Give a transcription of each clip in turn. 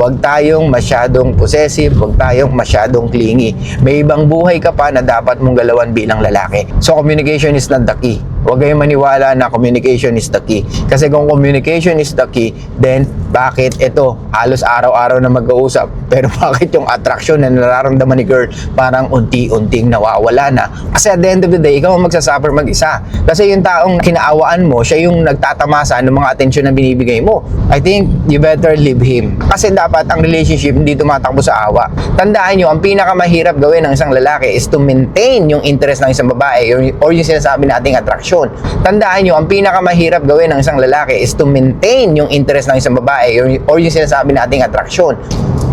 Huwag tayong masyadong possessive, huwag tayong masyadong clingy. May ibang buhay ka pa na dapat mong galawan bilang lalaki. So communication is not the key. Huwag kayong maniwala na communication is the key. Kasi kung communication is the key, then bakit ito, halos araw-araw na mag-uusap, pero bakit yung attraction na nararamdaman ni girl parang unti-unting nawawala na? Kasi at the end of the day, ikaw ang magsasuffer mag-isa. Kasi yung taong kinaawaan mo, siya yung nagtatamasa ng mga atensyon na binibigay mo. I think you better leave him. Kasi dapat ang relationship hindi tumatakbo sa awa. Tandaan nyo, ang pinakamahirap gawin ng isang lalaki is to maintain yung interest ng isang babae or yung sinasabi nating attraction. Tandaan nyo, ang pinakamahirap gawin ng isang lalaki is to maintain yung interest ng isang babae or yung sinasabi nating attraction.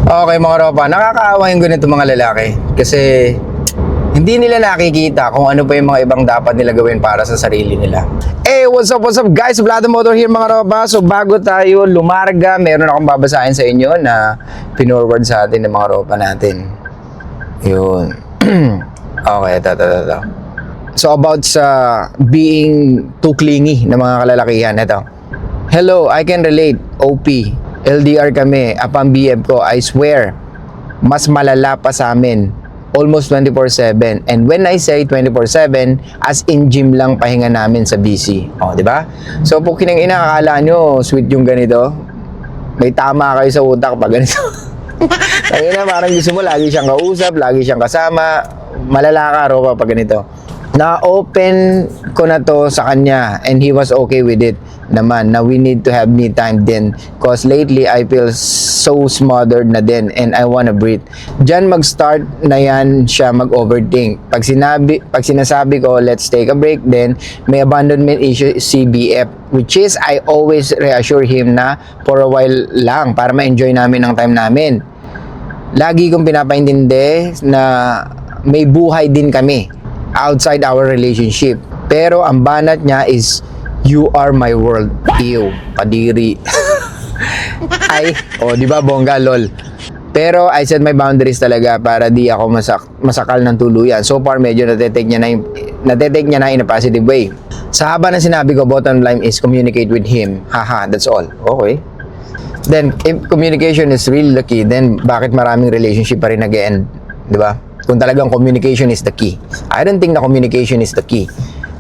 Okay mga ropa, nakakaawa yung ganito mga lalaki kasi hindi nila nakikita kung ano pa yung mga ibang dapat nila gawin para sa sarili nila. Hey, what's up guys? Vlado Motor here mga ropa. So bago tayo lumarga, meron akong babasahin sa inyo na pinorward sa atin ng mga ropa natin. Yun. Okay, ito. So about sa being too clingy ng mga kalalakihan, ito. Hello, I can relate. OP. LDR kami. Apang BF ko, I swear, mas malala pa sa amin. Almost 24/7. And when I say 24/7, as in gym lang pahinga namin sa BC. O, di ba? So, po kinang akala nyo, sweet yung ganito. May tama kayo sa utak pag ganito. Kaya na, parang gusto mo, lagi siyang kausap, lagi siyang kasama. Malala ka, Ropa, pag ganito. Na-open ko na to sa kanya and he was okay with it naman na we need to have me time din cause lately I feel so smothered na din and I wanna breathe. Diyan mag-start na yan siya mag-overthink. Pag sinasabi ko let's take a break, then may abandonment issue CBF, which is I always reassure him na for a while lang para ma-enjoy namin ang time namin. Lagi kong pinapaintindi na may buhay din kami outside our relationship. Pero ang banat niya is, you are my world. Ew, kadiri. Ay, di ba bongga, lol. Pero I set my boundaries talaga para di ako masakal ng tuluyan. So far, medyo natetake niya na in a positive way. Sa haba na sinabi ko, bottom line is communicate with him. Haha, that's all. Okay. Then, if communication is really the key, then bakit maraming relationship pa rin nag-end? Di ba? Kung talagang communication is the key. I don't think na communication is the key.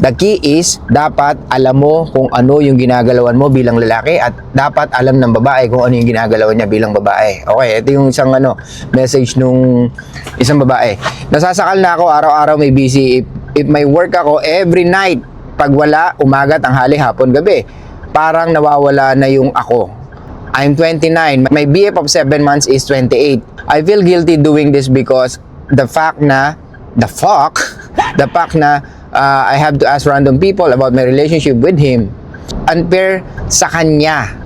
The key is, dapat alam mo kung ano yung ginagalawan mo bilang lalaki at dapat alam ng babae kung ano yung ginagalawan niya bilang babae. Okay, ito yung isang message nung isang babae. Nasasakal na ako, araw-araw may busy. If may work ako, every night. Pag wala, umaga, tanghali, hapon, gabi. Parang nawawala na yung ako. I'm 29. My BF of 7 months is 28. I feel guilty doing this because the fact na I have to ask random people about my relationship with him, unfair sa kanya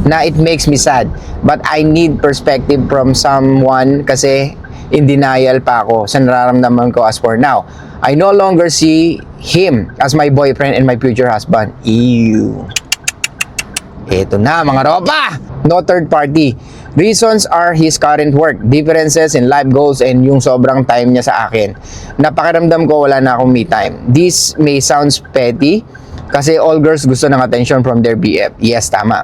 na it makes me sad, but I need perspective from someone kasi in denial pa ako sa nararamdaman ko as for now. I no longer see him as my boyfriend and my future husband. Ew. Ito na mga ropa! No third party. Reasons are his current work, differences in life goals, and yung sobrang time niya sa akin. Napakiramdam ko wala na akong me time. This may sounds petty kasi all girls gusto ng attention from their BF. Yes, tama.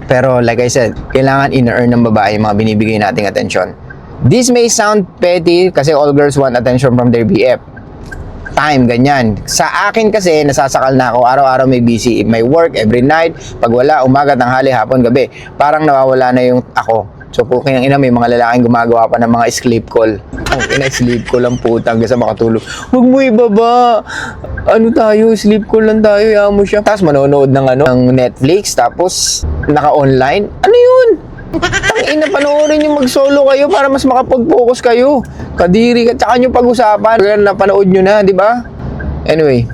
Pero like I said, kailangan in-earn ng babae yung mga binibigay nating attention. This may sound petty kasi all girls want attention from their BF. Time, ganyan. Sa akin kasi, nasasakal na ako. Araw-araw may busy. May work every night. Pag wala, umaga, tanghali, hapon, gabi. Parang nawawala na yung ako. So, puking ang ina, may mga lalaking gumagawa pa ng mga sleep call. Ang ina, sleep call ang putang kasi makatulog. Huwag mo ibaba. Ano tayo? Sleep call lang tayo. Yaman mo siya. Tapos manonood ng Netflix. Tapos, naka-online. Ano yun? Tangina, panoorin nyo mag-solo kayo para mas makapag-focus kayo. Kadiri ka, tsaka nyo pag-usapan. Kaya napanood nyo na, di ba? Anyway,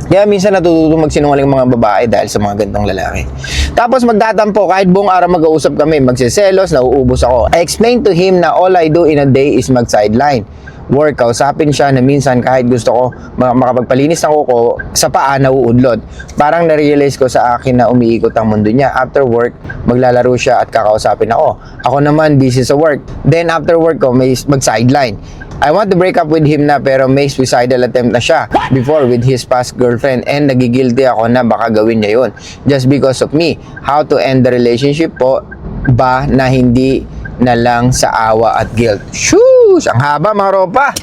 kaya minsan natututo magsinungaling mga babae dahil sa mga gantong lalaki. Tapos magtatampo, kahit buong araw mag-uusap kami, magsiselos, nauubos ako. I explained to him na all I do in a day is mag-sideline. Work, kausapin siya na minsan kahit gusto ko makapagpalinis ng kuko sa paa, nauudlot. Parang na-realize ko sa akin na umiikot ang mundo niya. After work, maglalaro siya at kakausapin ako. Ako naman busy sa work. Then after work ko, may mag-sideline. I want to break up with him na pero may suicidal attempt na siya before with his past girlfriend and nagigilty ako na baka gawin niya yun just because of me. How to end the relationship po? ba na hindi na lang sa awa at guilt? Shoosh! Ang haba mga ropa.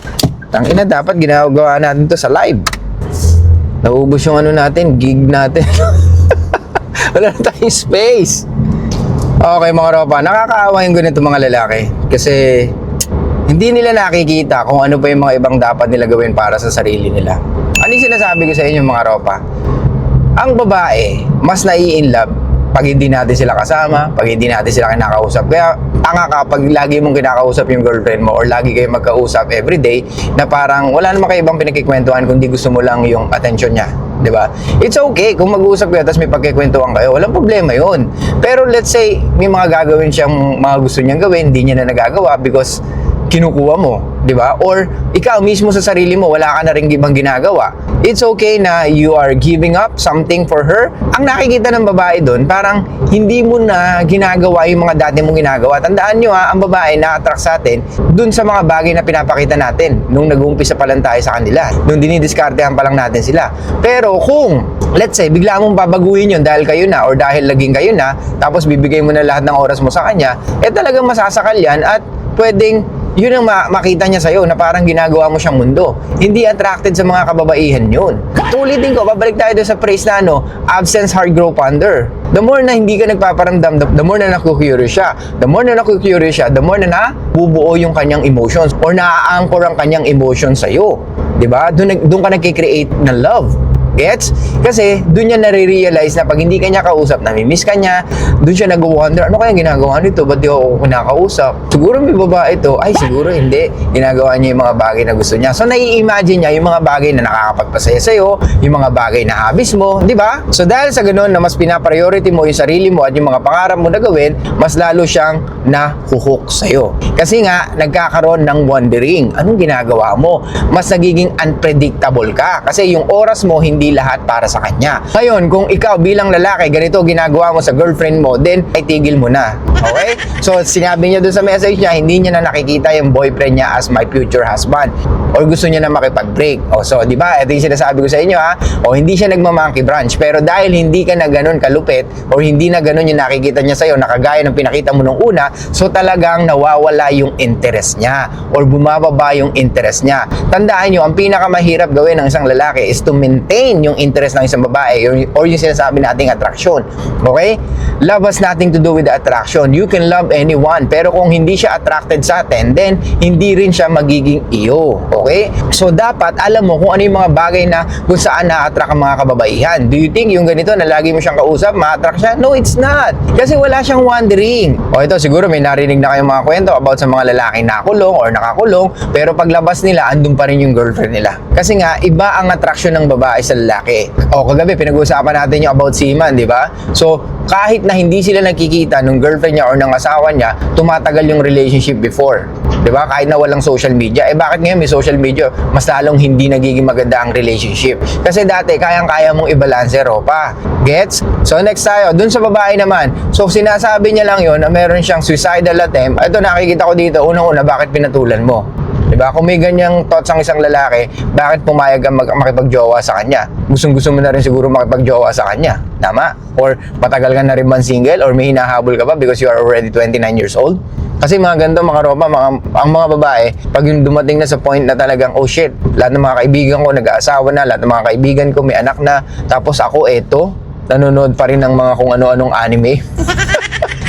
Tangina, dapat ginagawa natin to sa live. Naubos yung ano natin, gig natin. Wala na tayong space. Okay mga ropa, nakakaawa yung ganito mga lalaki. Kasi hindi nila nakikita kung ano pa yung mga ibang dapat nila gawin para sa sarili nila. Ano yung sinasabi ko sa inyo mga ropa? Ang babae, mas nai-inlove pag hindi natin sila kasama, pag hindi natin sila kinakausap. Kaya tanga ka pag lagi mong kinakausap yung girlfriend mo or lagi kayo magkausap everyday na parang wala naman kayo ibang pinagkikwentuhan kundi gusto mo lang yung attention niya. 'Di ba? It's okay kung mag-uusap kayo tapos may pagkikwentuhan kayo, walang problema yun. Pero let's say may mga gagawin siyang mga gusto niyang gawin, hindi niya na nagagawa because kinukuha mo, di ba? Or ikaw mismo sa sarili mo, wala ka na rin ibang ginagawa. It's okay na you are giving up something for her. Ang nakikita ng babae doon, parang hindi mo na ginagawa yung mga dati mong ginagawa. Tandaan nyo ha, ang babae na-attract sa atin doon sa mga bagay na pinapakita natin nung nag-uumpisa pa lang tayo sa kanila. Nung dinidiskartehan pa lang natin sila. Pero kung, let's say, bigla mong babaguhin yun dahil kayo na or dahil laging kayo na, tapos bibigay mo na lahat ng oras mo sa kanya, talagang masasakal yan at pwedeng yun ang makita niya sa'yo na parang ginagawa mo siyang mundo. Hindi attracted sa mga kababaihan yun. Tulitin ko, babalik tayo doon sa phrase na absence hard grow fonder. The more na hindi ka nagpaparamdam, the more na naku-curious siya. The more na naku-curious siya, the more na nabubuo yung kanyang emotions or na-anchor ang kanyang emotions sa'yo. Diba? Doon ka nagkikreate ng love. Gets? Kasi doon niya nare-realize na pag hindi ka niya kausap, namimiss ka niya, doon siya nag-wonder, ano kaya ginagawa nito? Ba't di ako kinakausap? Siguro may babae ito. Ay, siguro hindi. Ginagawa niya yung mga bagay na gusto niya. So, nai-imagine niya yung mga bagay na nakakapagpasaya sa'yo, yung mga bagay na habis mo, di ba? So, dahil sa ganun na mas pinapriority mo yung sarili mo at yung mga pangarap mo na gawin, mas lalo siyang nahuhook sa'yo. Kasi nga, nagkakaroon ng wondering. Anong ginagawa mo? Mas nagiging unpredictable ka. Kasi yung oras mo, hindi lahat para sa kanya. Ngayon, kung ikaw bilang lalaki, ganito ginagawa mo sa girlfriend mo, then ay tigil mo na. Okay? So, sinabi niya doon sa message niya, hindi niya na nakikita yung boyfriend niya as my future husband. Or gusto niya na makipag-break. O, so, di ba? Ito yung sinasabi ko sa inyo, ha? O, hindi siya nagmamonkey branch. Pero dahil hindi ka na ganun kalupit, or hindi na ganun yung nakikita niya sa'yo, nakagaya ng pinakita mo nung una, so talagang nawawala yung interest niya. Or bumababa yung interest niya. Tandaan niyo, ang pinakamahirap gawin ng isang lalaki is to maintain yung interest ng isang babae or yung sinasabi nating attraction. Okay? Love has nothing to do with the attraction. You can love anyone, pero kung hindi siya attracted sa atin, then hindi rin siya magiging iyo. Okay? So, dapat alam mo kung ano yung mga bagay na kung saan na-attract ang mga kababaihan. Do you think yung ganito na lagi mo siyang kausap, ma-attract siya? No, it's not. Kasi wala siyang wondering. O ito, siguro may narinig na kayong mga kwento about sa mga lalaking nakulong or nakakulong, pero paglabas nila, andun pa rin yung girlfriend nila. Kasi nga, iba ang attraction ng babae sa lalaki. O, kagabi, pinag-uusapan natin yung about seaman, di ba? So, kahit na hindi sila nakikita nung girlfriend niya or ng asawa niya, tumatagal yung relationship before. Di ba? Kahit na walang social media. Bakit ngayon may social media? Mas lalong hindi nagiging maganda ang relationship. Kasi dati, kayang-kaya mong i-balance, ropa. Gets? So, next tayo. Dun sa babae naman. So, sinasabi niya lang yun na meron siyang suicidal attempt. Ito, nakikita ko dito. Unang-una, bakit pinatulan mo? Diba? Kung may ganyang thoughts ang isang lalaki, bakit pumayag ang makipagjowa sa kanya? Gustong-gusto mo na rin siguro makipagjowa sa kanya. Tama? Or matagal ka na rin man single or may hinahabol ka pa because you are already 29 years old? Kasi mga ganito, mga ropa, ang mga babae, pag yung dumating na sa point na talagang, oh shit, lahat ng mga kaibigan ko nag-aasawa na, lahat ng mga kaibigan ko may anak na, tapos ako eto, nanonood pa rin ng mga kung ano-anong anime.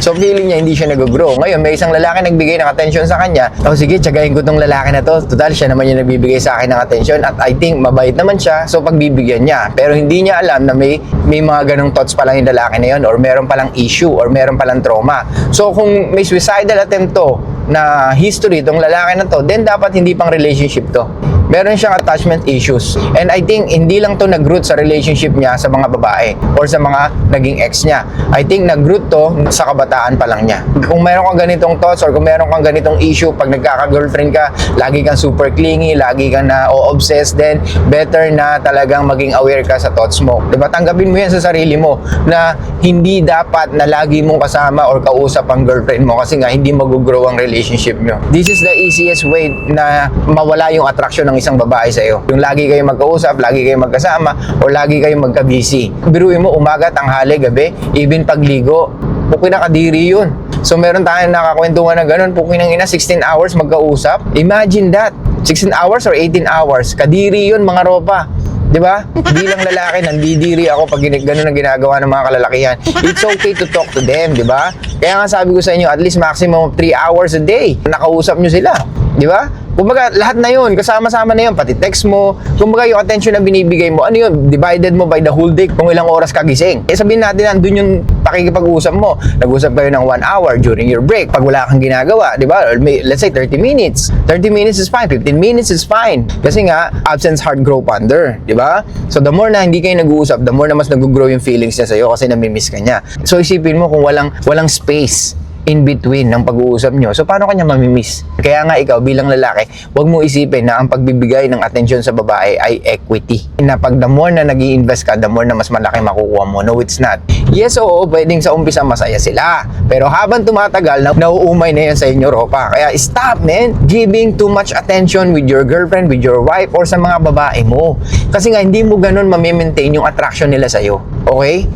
So, feeling niya hindi siya nag-grow. Ngayon, may isang lalaki nagbigay ng attention sa kanya. Oh, sige, tiyagahin ko tong lalaki na to. Total, siya naman yung nagbibigay sa akin ng attention. At I think, mabait naman siya. So, pagbibigyan niya. Pero hindi niya alam na may mga ganong thoughts pa lang yung lalaki na yun. Or meron palang issue. Or meron palang trauma. So, kung may suicidal attempt to na history itong lalaki na to, then dapat hindi pang relationship to. Meron siyang attachment issues. And I think hindi lang to nag-root sa relationship niya sa mga babae or sa mga naging ex niya. I think nag-root to sa kabataan pa lang niya. Kung meron kang ganitong thoughts or kung meron kang ganitong issue pag nagkaka-girlfriend ka, lagi kang super clingy, lagi kang na-obsessed, then better na talagang maging aware ka sa thoughts mo. Diba? Tanggapin mo yan sa sarili mo na hindi dapat na lagi mong kasama or kausap ang girlfriend mo kasi nga hindi mag-grow ang relationship nyo. This is the easiest way na mawala yung attraction ng isang babae sa iyo. Yung lagi kayo magkausap, lagi kayo magkasama, o lagi kayo magka-busy. Biruin mo, umaga, tanghali, gabi, even pagligo, Pukin na kadiri yun. So meron tayong nakakwentuhan na ganun, pukin ng ina, 16 hours magkausap. Imagine that. 16 hours or 18 hours. Kadiri yun, mga ropa. 'Di ba? Bilang lalaki, nandidiri ako pag ganun ang ginagawa ng mga kalalakihan. It's okay to talk to them, 'di ba? Kaya nga sabi ko sa inyo, at least maximum of 3 hours a day. Nakausap nyo sila, 'di ba? Kumbaga, lahat na yun, kasama-sama na yun, pati text mo. Kumbaga, yung attention na binibigay mo, ano yun, divided mo by the whole day kung ilang oras ka gising. Eh, sabihin natin, nandun yung pakikipag-usap mo. Nag-usap kayo ng 1 hour during your break. Pag wala kang ginagawa, di ba? Or let's say 30 minutes. 30 minutes is fine. 15 minutes is fine. Kasi nga, absence heart grow ponder, di ba? So, the more na hindi kayo nag-uusap, the more na mas nag-grow yung feelings niya sa'yo kasi namimiss ka niya. So, isipin mo kung walang space in between ng pag-uusap nyo. So, paano kanya mamimiss? Kaya nga ikaw bilang lalaki, huwag mo isipin na ang pagbibigay ng atensyon sa babae ay equity. Na pag the more na nag-i-invest ka, the more na mas malaki makukuha mo. No, it's not. Yes, oo, pwedeng sa umpisa masaya sila. Pero habang tumatagal, nauumay na yan sa inyo, ropa. Kaya stop, man, giving too much attention with your girlfriend, with your wife, or sa mga babae mo. Kasi nga, hindi mo ganun mamimaintain yung attraction nila sa'yo. Okay?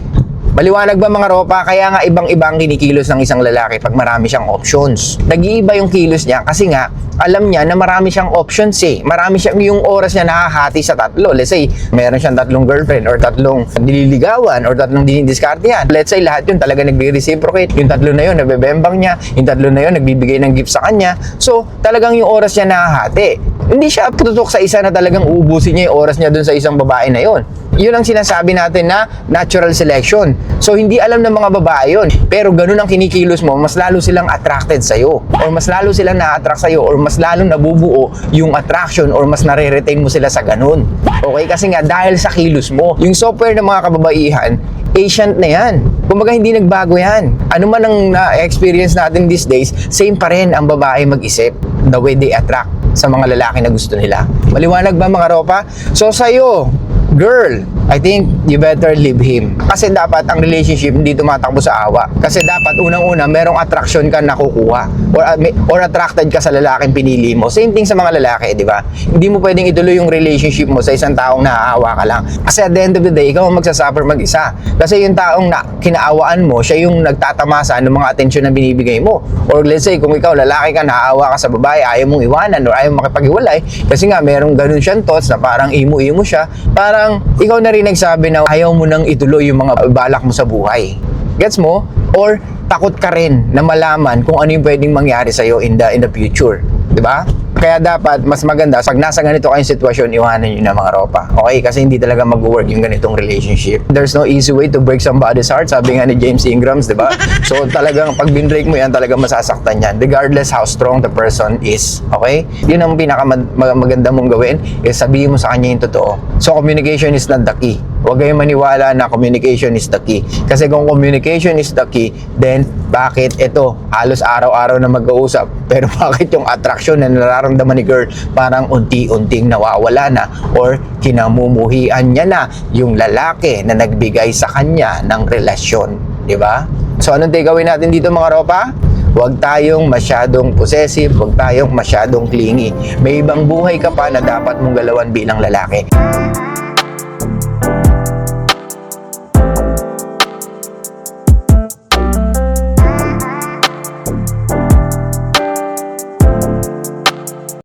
Maliwanag ba mga ropa? Kaya nga ibang-ibang kinikilos ng isang lalaki pag marami siyang options. Nag-iiba yung kilos niya kasi nga alam niya na marami siyang options eh. Marami siyang yung oras niya nakahati sa tatlo. Let's say, meron siyang 3 girlfriend or 3 nililigawan or 3 dinidiskartehan. Let's say, lahat yun talaga nagre-reciprocate. Yung 3 na yun, nabebembang niya. Yung 3 na yun, nagbibigay ng gift sa kanya. So, talagang yung oras niya nakahati. Hindi siya tutok sa isa na talagang uubusin niya yung oras niya dun sa isang babae na yun. Yun ang sinasabi natin na natural selection. So, hindi alam ng mga babae yun. Pero ganun ang kinikilos mo, mas lalo silang attracted sa'yo. Or mas lalo silang na-attract sa'yo. Or mas lalong nabubuo yung attraction or mas nare-retain mo sila sa ganun. Okay? Kasi nga, dahil sa kilos mo, yung software ng mga kababaihan, ancient na yan. Kumbaga, hindi nagbago yan. Ano man ang na-experience natin these days, same pa rin ang babae mag-isip. The way they attract sa mga lalaki na gusto nila. Maliwanag ba mga ropa? So, sa'yo, girl, I think you better leave him. Kasi dapat ang relationship hindi tumatakbo sa awa. Kasi dapat unang-una merong attraction ka nakukuha or attracted ka sa lalaking pinili mo. Same thing sa mga lalaki, di ba? Hindi mo pwedeng ituloy yung relationship mo sa isang taong naaawa ka lang. Kasi at the end of the day, ikaw ang magsasuffer mag-isa. Kasi yung taong kinaawaan mo, siya yung nagtatamasa ng mga atensyon na binibigay mo. Or let's say, kung ikaw lalaki ka, naaawa ka sa babae, ayaw mong iwanan or ayaw makipag-iwalay, kasi nga merong ganun siyang thoughts na parang imo-imo siya, parang ikaw na rin nagsabi na ayaw mo nang ituloy yung mga balak mo sa buhay. Gets mo? Or takot ka rin na malaman kung ano yung pwedeng mangyari sa'yo in the future. Diba? Kaya dapat mas maganda pag nasa ganito kayong sitwasyon, iwanan nyo na mga ropa. Okay? Kasi hindi talaga mag-work yung ganitong relationship. There's no easy way to break somebody's heart, sabi nga ni James Ingrams, diba? So talagang pag binbreak mo yan, talagang masasaktan yan. Regardless how strong the person is. Okay? Yun ang pinakamaganda mong gawin, is sabihin mo sa kanya yung totoo. So communication is not the key. Huwag kayong maniwala na communication is the key. Kasi kung communication is the key, then bakit ito, halos araw-araw na mag-uusap, pero bakit yung attraction na nararamdaman ni girl parang unti-unting nawawala na or kinamumuhian niya na yung lalaki na nagbigay sa kanya ng relasyon, di ba? So anong takeaway natin dito mga ropa? Huwag tayong masyadong possessive, huwag tayong masyadong clingy. May ibang buhay ka pa na dapat mong galawan bilang lalaki.